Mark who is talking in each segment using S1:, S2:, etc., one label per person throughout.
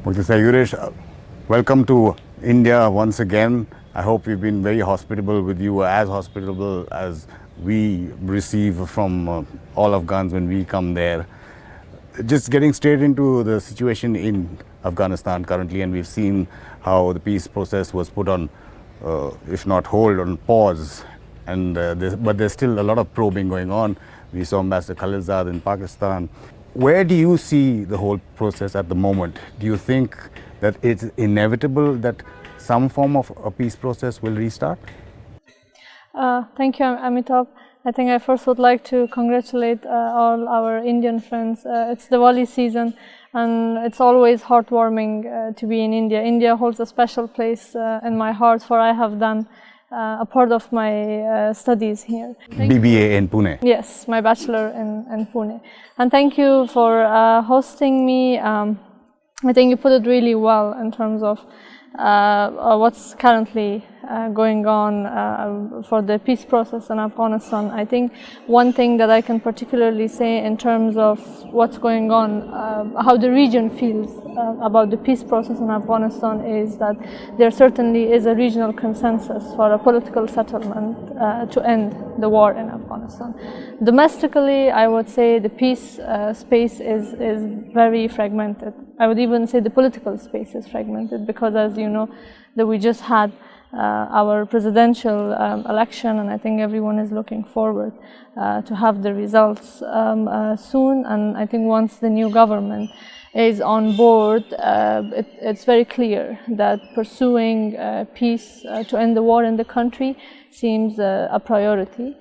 S1: Muqaddesa Yourish, welcome to India once again. I hope we've been very hospitable with you, as hospitable as we receive from all Afghans when we come there. Just getting straight into the situation in Afghanistan currently, and we've seen how the peace process was put on, if not hold, on pause. And but there's still a lot of probing going on. We saw Ambassador Khalilzad in Pakistan. Where do you see the whole process at the moment? Do you think that it's inevitable that some form of a peace process will restart?
S2: Thank you, Amitabh. I think I first would like to congratulate all our Indian friends. It's Diwali season, and it's always heartwarming to be in India. India holds a special place in my heart, for I have done a part of my studies here.
S1: BBA in Pune.
S2: Yes, my bachelor in Pune. And thank you for hosting me. I think you put it really well in terms of what's currently going on for the peace process in Afghanistan. I think one thing that I can particularly say in terms of what's going on, how the region feels about the peace process in Afghanistan, is that there certainly is a regional consensus for a political settlement to end the war in Afghanistan. Domestically, I would say the peace space is very fragmented. I would even say the political space is fragmented, because, as you know, that we just had our presidential election, and I think everyone is looking forward to have the results soon. And I think once the new government is on board, it's very clear that pursuing peace to end the war in the country seems a priority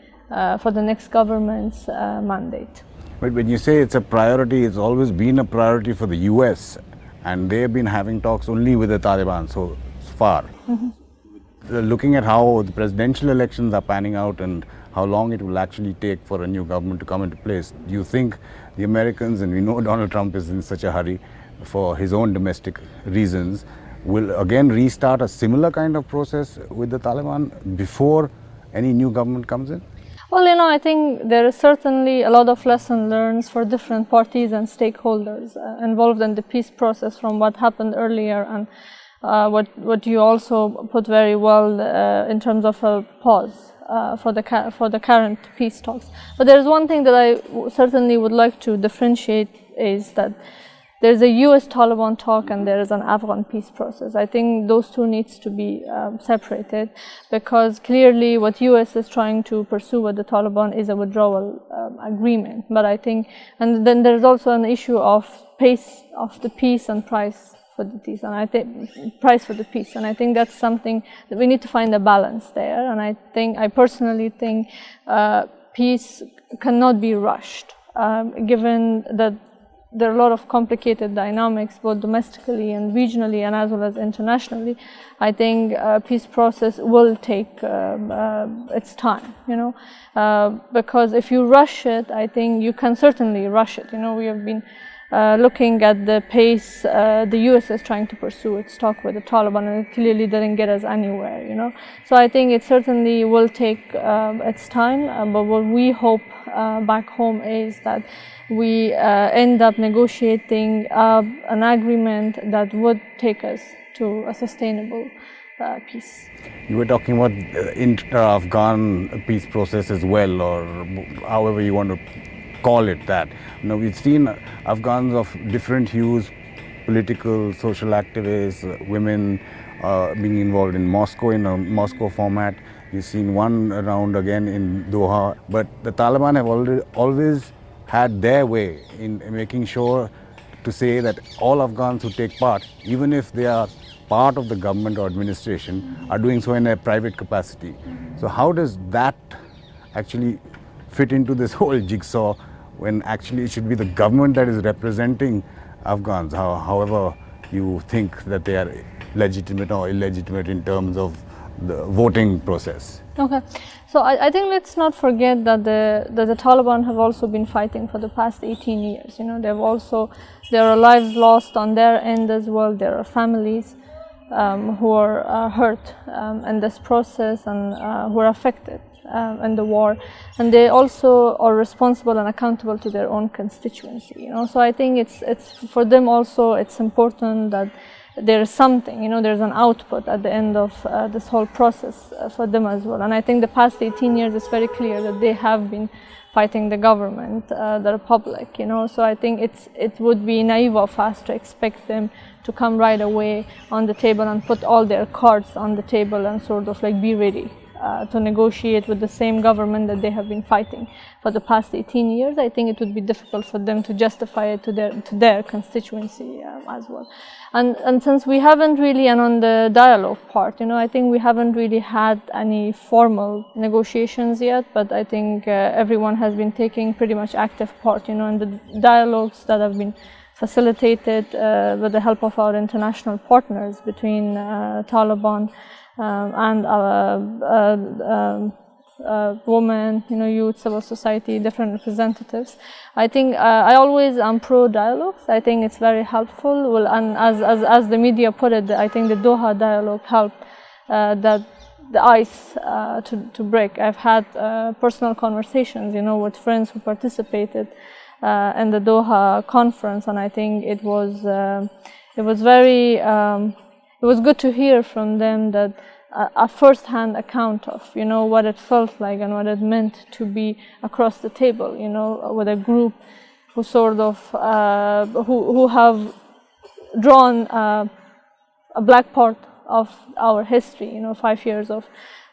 S2: for the next government's mandate.
S1: But when you say it's a priority, it's always been a priority for the US, and they've been having talks only with the Taliban so far. Mm-hmm. Looking at how the presidential elections are panning out and how long it will actually take for a new government to come into place, do you think the Americans, and we know Donald Trump is in such a hurry for his own domestic reasons, will again restart a similar kind of process with the Taliban before any new government comes in?
S2: Well, you know, I think there is certainly a lot of lessons learned for different parties and stakeholders involved in the peace process from what happened earlier, and what you also put very well in terms of a pause for the current peace talks. But there is one thing that I certainly would like to differentiate, is that there is a US-Taliban talk and there is an Afghan peace process. I think those two needs to be separated, because clearly what US is trying to pursue with the Taliban is a withdrawal agreement. But I think, and then there is also an issue of pace of the peace and price for the peace, and I think price for the peace, and I think that's something that we need to find a balance there. And I personally think peace cannot be rushed, given that there are a lot of complicated dynamics, both domestically and regionally, and as well as internationally. I think peace process will take its time, you know, because if you rush it, I think you can certainly rush it. You know, we have been looking at the pace the US is trying to pursue its talk with the Taliban, and it clearly didn't get us anywhere, you know. So I think it certainly will take its time, but what we hope back home is that we end up negotiating an agreement that would take us to a sustainable peace.
S1: You were talking about inter-Afghan peace process as well, or however you want to call it that. You know, we've seen Afghans of different hues, political, social activists, women being involved in Moscow, in a Moscow format. You've seen one round again in Doha. But the Taliban have always had their way in making sure to say that all Afghans who take part, even if they are part of the government or administration, are doing so in a private capacity. So how does that actually fit into this whole jigsaw, when actually it should be the government that is representing Afghans, however you think that they are legitimate or illegitimate in terms of the voting process?
S2: Okay, so I think let's not forget that the Taliban have also been fighting for the past 18 years. You know, there are lives lost on their end as well. There are families who are hurt in this process, and who are affected in the war, and they also are responsible and accountable to their own constituency. You know, so I think it's for them also. It's important that there is something. You know, there's an output at the end of this whole process for them as well. And I think the past 18 years is very clear that they have been fighting the government, the republic, you know, so I think it would be naive of us to expect them to come right away on the table and put all their cards on the table and sort of like be ready to negotiate with the same government that they have been fighting for the past 18 years. I think it would be difficult for them to justify it to their constituency as well. And since we haven't really, and on the dialogue part, you know, I think we haven't really had any formal negotiations yet, but I think everyone has been taking pretty much active part, you know, in the dialogues that have been facilitated with the help of our international partners between Taliban and women, you know, youth, civil society, different representatives. I think I always am pro dialogues. I think it's very helpful. Well, and as the media put it, I think the Doha dialogue helped that the ice to break. I've had personal conversations, you know, with friends who participated in the Doha conference, and I think it was very it was good to hear from them that a first-hand account of, you know, what it felt like and what it meant to be across the table, you know, with a group who sort of who have drawn a black part of our history, you know, 5 years of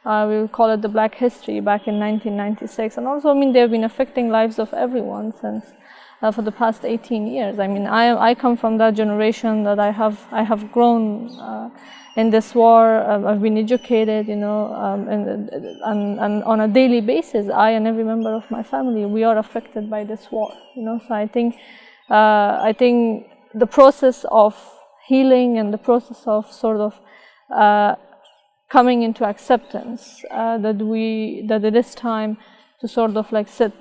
S2: we will call it the Black History back in 1996, and also, I mean, they've been affecting lives of everyone since for the past 18 years. I mean, I come from that generation that I have grown in this war. I've been educated, you know, and on a daily basis, I and every member of my family, we are affected by this war, you know. So I think the process of healing and the process of sort of coming into acceptance that it is time to sort of like sit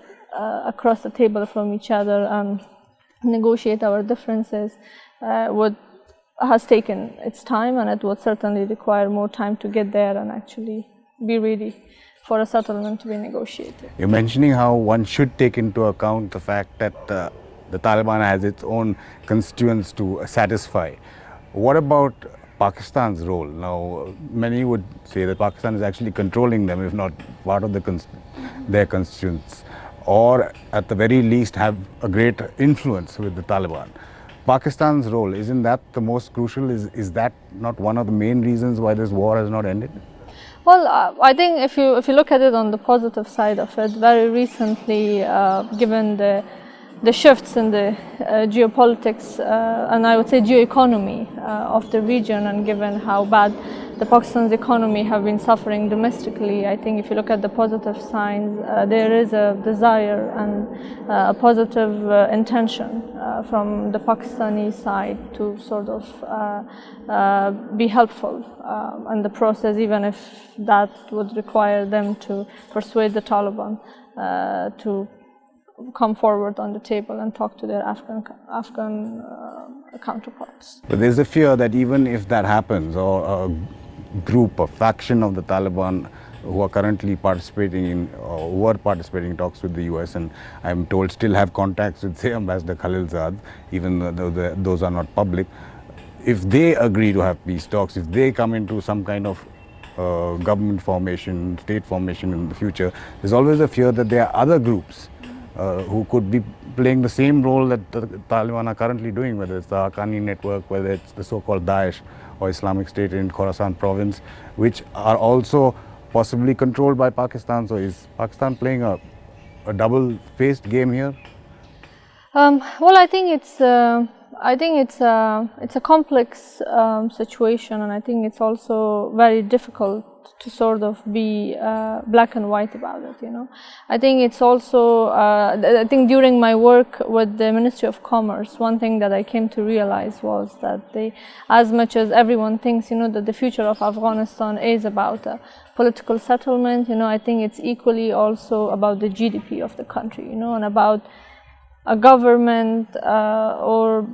S2: across the table from each other and negotiate our differences has taken its time, and it would certainly require more time to get there and actually be ready for a settlement to be negotiated.
S1: You're mentioning how one should take into account the fact that the Taliban has its own constituents to satisfy. What about Pakistan's role? Now, many would say that Pakistan is actually controlling them, if not part of their constituents, or at the very least have a great influence with the Taliban. Pakistan's role, isn't that the most crucial? Is that not one of the main reasons why this war has not ended?
S2: Well, I think if you look at it on the positive side of it, very recently, given the shifts in the geopolitics and I would say geoeconomy of the region, and given how bad the Pakistan's economy have been suffering domestically, I think if you look at the positive signs, there is a desire and a positive intention from the Pakistani side to sort of be helpful in the process, even if that would require them to persuade the Taliban to come forward on the table and talk to their Afghan counterparts.
S1: But there's a fear that even if that happens, or a group, a faction of the Taliban who are currently participating in, or were participating in talks with the US, and I'm told still have contacts with, say, Ambassador Khalilzad, even though those are not public, if they agree to have peace talks, if they come into some kind of government formation, state formation in the future, there's always a fear that there are other groups who could be playing the same role that the Taliban are currently doing, whether it's the Haqqani network, whether it's the so-called Daesh or Islamic State in Khorasan province, which are also possibly controlled by Pakistan. So is Pakistan playing a double-faced game here?
S2: Well, I think it's a complex situation, and I think it's also very difficult to sort of be black and white about it, you know. I think it's also, I think during my work with the Ministry of Commerce, one thing that I came to realize was that as much as everyone thinks, you know, that the future of Afghanistan is about a political settlement, you know, I think it's equally also about the GDP of the country, you know, and about a government or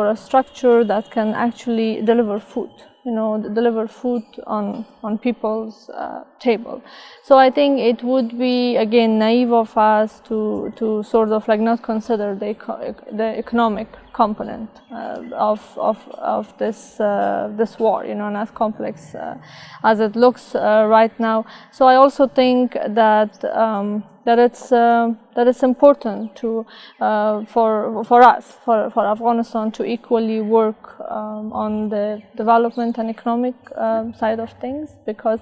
S2: a structure that can actually deliver food deliver food on people's table. So I think it would be, again, naive of us to sort of like not consider the economic component of this war, and as complex as it looks right now. So I also think that it's important to for Afghanistan to equally work on the development and economic side of things, because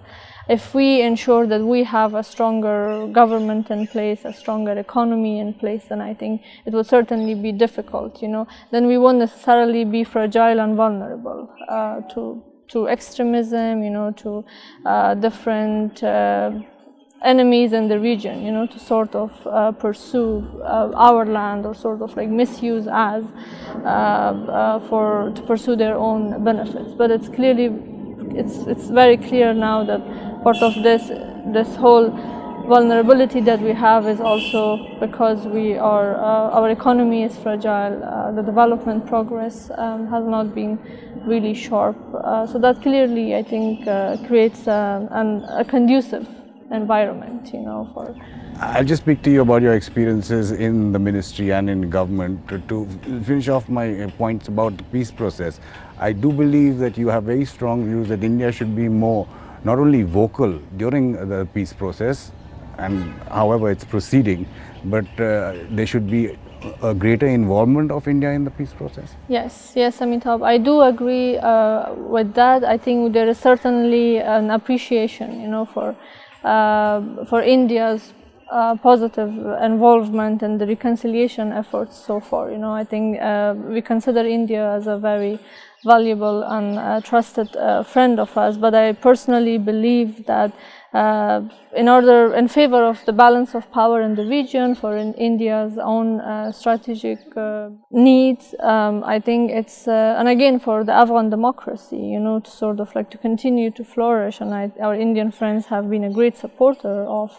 S2: if we ensure that we have a stronger government in place, a stronger economy in place, then I think it will certainly be difficult, then we won't necessarily be fragile and vulnerable to extremism, to different enemies in the region, to sort of pursue our land, or sort of like misuse us to pursue their own benefits. But it's very clear now that part of this whole vulnerability that we have is also because our economy is fragile. The development progress has not been really sharp. So that clearly, I think, creates a conducive environment, for.
S1: I'll just speak to you about your experiences in the ministry and in government. To finish off my points about the peace process, I do believe that you have very strong views that India should be more, not only vocal during the peace process and however it's proceeding, but there should be a greater involvement of India in the peace process?
S2: Yes, Amitabh, I do agree with that. I think there is certainly an appreciation, for India's positive involvement in the reconciliation efforts so far. I think we consider India as a very valuable and trusted friend of us, but I personally believe that in favor of the balance of power in the region, for India's own strategic needs, I think it's and again for the Afghan democracy, to sort of like to continue to flourish, and our Indian friends have been a great supporter of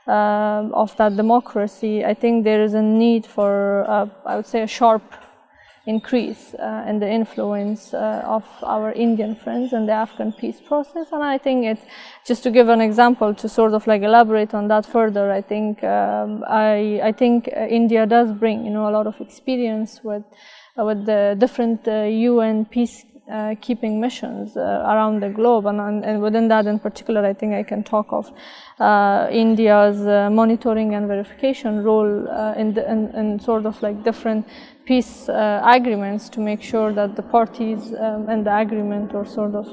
S2: that democracy. I think there is a need for I would say a sharp increase in the influence of our Indian friends in the Afghan peace process. And I think it's, just to give an example to sort of like elaborate on that further, I think I think India does bring a lot of experience with the different UN peacekeeping missions around the globe, and within that in particular I think I can talk of India's monitoring and verification role in sort of like different peace agreements, to make sure that the parties in the agreement are sort of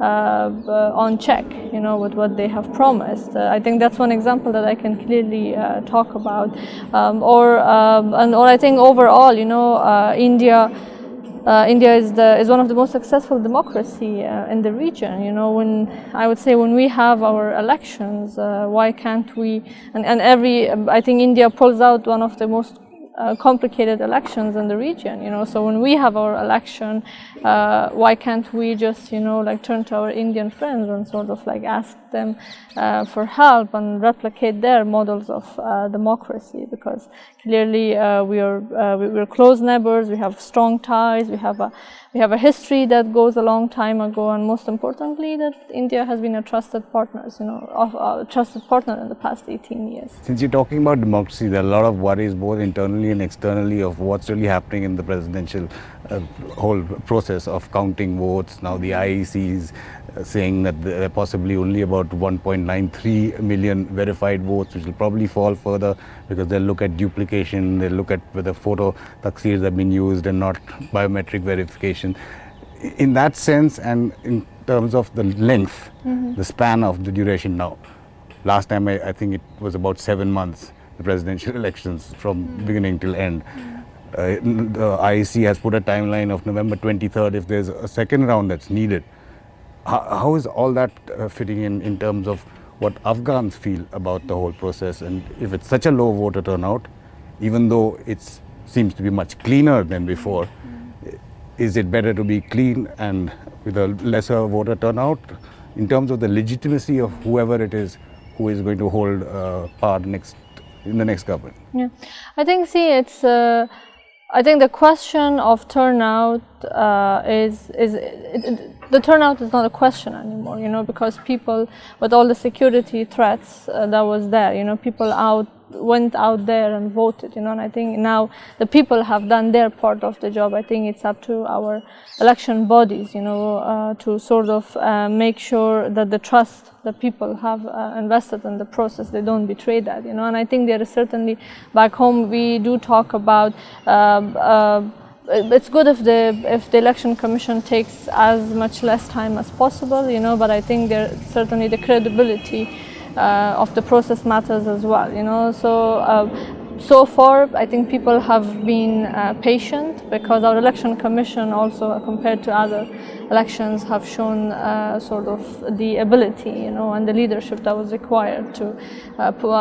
S2: on check, with what they have promised. I think that's one example that I can clearly talk about. Or I think overall, India is one of the most successful democracy in the region. When we have our elections, why can't we? I think India pulls out one of the most complicated elections in the region, so when we have our election, why can't we just turn to our Indian friends and sort of like ask them for help and replicate their models of democracy? Because clearly we're close neighbors, we have strong ties, we have a history that goes a long time ago, and most importantly that India has been a trusted partner, a trusted partner in the past 18 years.
S1: Since you're talking about democracy, there are a lot of worries both internally and externally of what's really happening in the presidential whole process of counting votes. Now the IEC is saying that there are possibly only about 1.93 million verified votes, which will probably fall further because they'll look at duplication, they'll look at whether photo taksirs have been used and not biometric verification. In that sense, and in terms of the length, the span of the duration now, last time I think it was about 7 months, the presidential elections from beginning till end. The IEC has put a timeline of November 23rd if there's a second round that's needed. How is all that fitting in terms of what Afghans feel about the whole process? And if it's such a low voter turnout, even though it seems to be much cleaner than before, is it better to be clean and with a lesser voter turnout in terms of the legitimacy of whoever it is who is going to hold power in the next government?
S2: Yeah, I think, I think the question of turnout the turnout is not a question anymore, you know, because people, with all the security threats that was there, you know, people went out there and voted, you know, and I think now the people have done their part of the job. I think it's up to our election bodies, you know, to sort of make sure that the trust that people have invested in the process, they don't betray that, you know, and I think there is certainly, back home we do talk about it's good if the election commission takes as much less time as possible, you know, but I think certainly the credibility of the process matters as well, you know. So far I think people have been patient, because our election commission also, compared to other elections, have shown sort of the ability, you know, and the leadership that was required to pull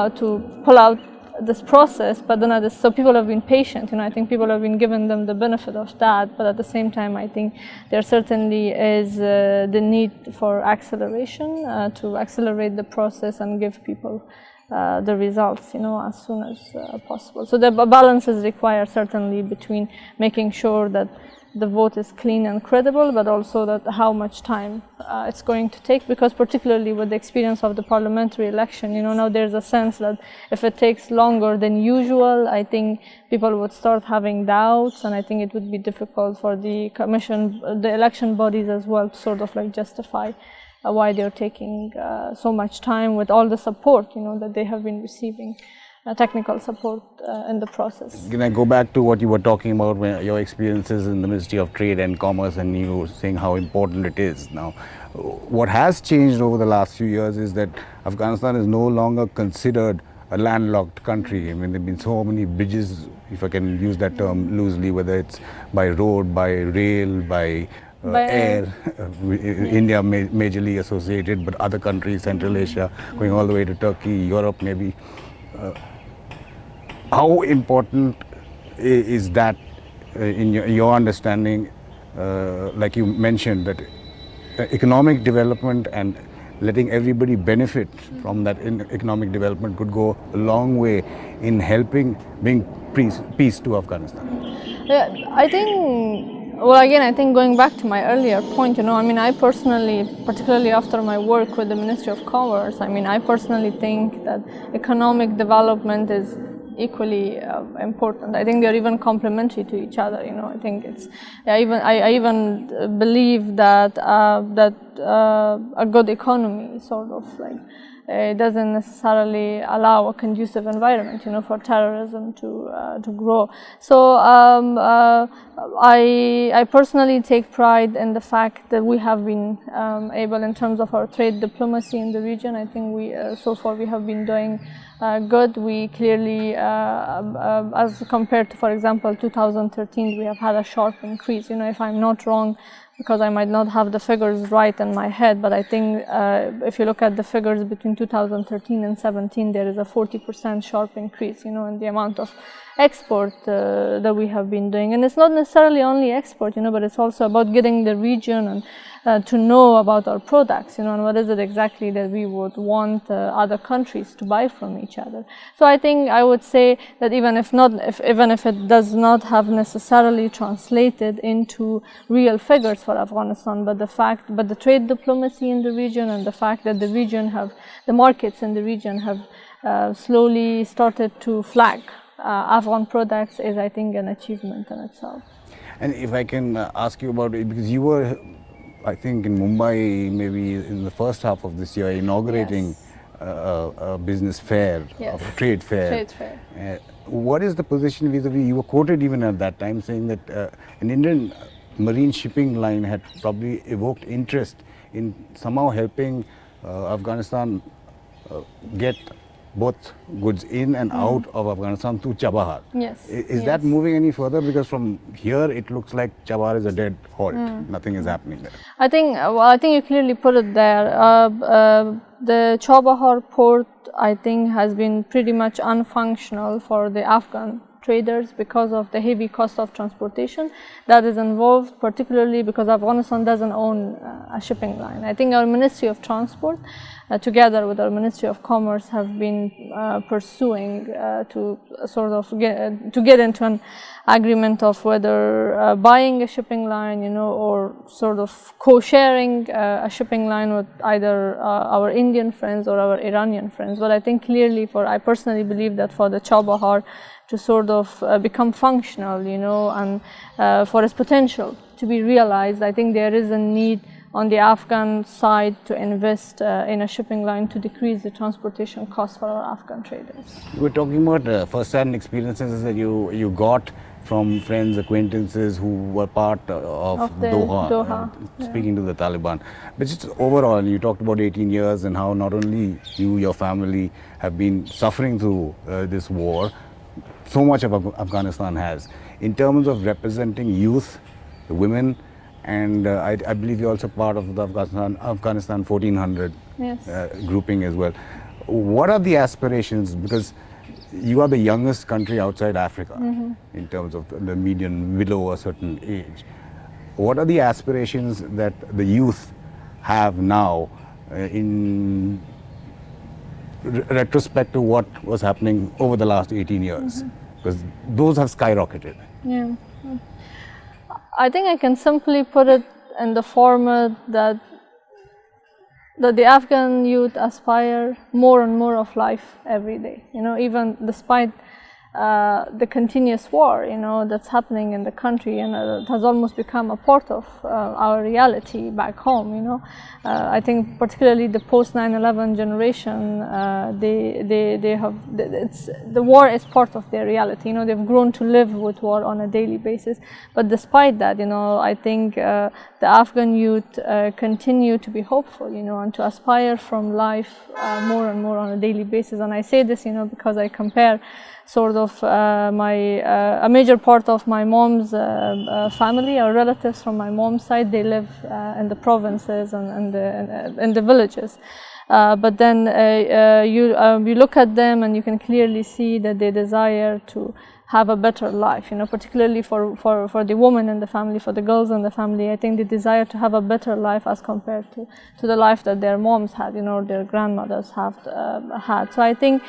S2: out this process. But then so people have been patient, you know. I think people have been given them the benefit of that, but at the same time I think there certainly is the need for acceleration, to accelerate the process and give people the results, you know, as soon as possible. So the balance is required certainly between making sure that the vote is clean and credible, but also that how much time it's going to take, because particularly with the experience of the parliamentary election, you know, now there's a sense that if it takes longer than usual, I think people would start having doubts, and I think it would be difficult for the commission, the election bodies as well, to sort of like justify why they're taking so much time, with all the support, you know, that they have been receiving. Technical support in the process.
S1: Can I go back to what you were talking about, your experiences in the Ministry of Trade and Commerce, and you were saying how important it is now? What has changed over the last few years is that Afghanistan is no longer considered a landlocked country. I mean, there have been so many bridges, if I can use that term loosely, whether it's by road, by rail, by air, India majorly associated, but other countries, Central Asia, going all the way to Turkey, Europe maybe. How important is that in your understanding, like you mentioned, that economic development and letting everybody benefit from that economic development could go a long way in helping bring peace to Afghanistan?
S2: Yeah, I think, well, again, I think going back to my earlier point, you know, I mean, I personally, particularly after my work with the Ministry of Commerce, I mean, I personally think that economic development is equally important. I think they're even complementary to each other, you know. I think it's, I even believe that a good economy sort of like doesn't necessarily allow a conducive environment, you know, for terrorism to grow. So I personally take pride in the fact that we have been able, in terms of our trade diplomacy in the region, I think so far we have been doing good. We clearly, as compared to, for example, 2013, we have had a sharp increase. You know, if I'm not wrong, because I might not have the figures right in my head, but I think if you look at the figures between 2013 and 17, there is a 40% sharp increase, you know, in the amount of export that we have been doing. And it's not necessarily only export, you know, but it's also about getting the region and to know about our products, you know, and what is it exactly that we would want other countries to buy from each other. So I think I would say that even if it does not have necessarily translated into real figures for Afghanistan, but the trade diplomacy in the region and the fact that the markets in the region have slowly started to flag Afghan products is, I think, an achievement in itself.
S1: And if I can ask you about it, because you were, I think, in Mumbai maybe in the first half of this year inaugurating a business fair, a trade fair.
S2: Trade fair.
S1: What is the position vis-a-vis? You were quoted even at that time saying that an Indian marine shipping line had probably evoked interest in somehow helping Afghanistan get both goods in and out of Afghanistan to Chabahar.
S2: Yes.
S1: Is that moving any further? Because from here it looks like Chabahar is a dead halt. Nothing is happening there.
S2: I think you clearly put it there. The Chabahar port, I think, has been pretty much unfunctional for the Afghan traders because of the heavy cost of transportation that is involved, particularly because Afghanistan doesn't own a shipping line. I think our Ministry of Transport, together with our Ministry of Commerce, have been pursuing to sort of get into an agreement of whether buying a shipping line, or sort of co-sharing a shipping line with either our Indian friends or our Iranian friends. But I think clearly, I personally believe that for the Chabahar to sort of become functional, and for its potential to be realized, I think there is a need on the Afghan side to invest in a shipping line to decrease the transportation costs for our Afghan traders.
S1: We're talking about first-hand experiences that you got from friends, acquaintances who were part of Doha. Speaking to the Taliban. But just overall, you talked about 18 years and how not only you, your family have been suffering through this war, so much of Afghanistan has. In terms of representing youth, the women, and I believe you're also part of the Afghanistan 1400 grouping as well. What are the aspirations? Because you are the youngest country outside Africa in terms of the median below a certain age. What are the aspirations that the youth have now in retrospect to what was happening over the last 18 years? Because those have skyrocketed.
S2: Yeah. I think I can simply put it in the format that the Afghan youth aspire more and more of life every day. Even despite the continuous war, that's happening in the country, and it has almost become a part of our reality back home. I think particularly the post 9/11 generation, the war is part of their reality. They've grown to live with war on a daily basis. But despite that, I think the Afghan youth continue to be hopeful, and to aspire from life more and more on a daily basis. And I say this, because I compare sort of a major part of my mom's family, or relatives from my mom's side, they live in the provinces and in the villages. But then you look at them and you can clearly see that they desire to have a better life, particularly for the women in the family, for the girls in the family. I think they desire to have a better life as compared to the life that their moms had, their grandmothers have had. So I think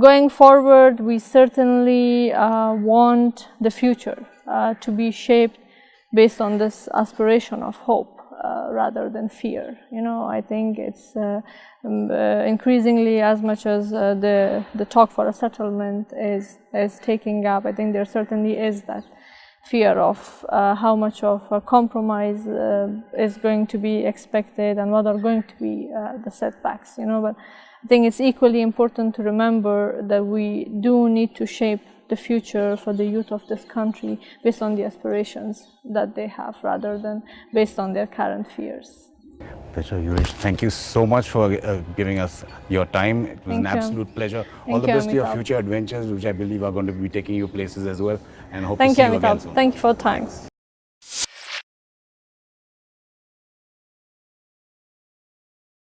S2: going forward, we certainly want the future to be shaped based on this aspiration of hope rather than fear. I think it's increasingly, as much as the talk for a settlement is taking up, I think there certainly is that fear of how much of a compromise is going to be expected and what are going to be the setbacks. But I think it's equally important to remember that we do need to shape the future for the youth of this country based on the aspirations that they have, rather than based on their current fears.
S1: Ambassador Yourish, thank you so much for giving us your time. It was an absolute pleasure. All the best to your future adventures, which I believe are going to be taking you places as well. And hope to see you again soon.
S2: Thank you for your time.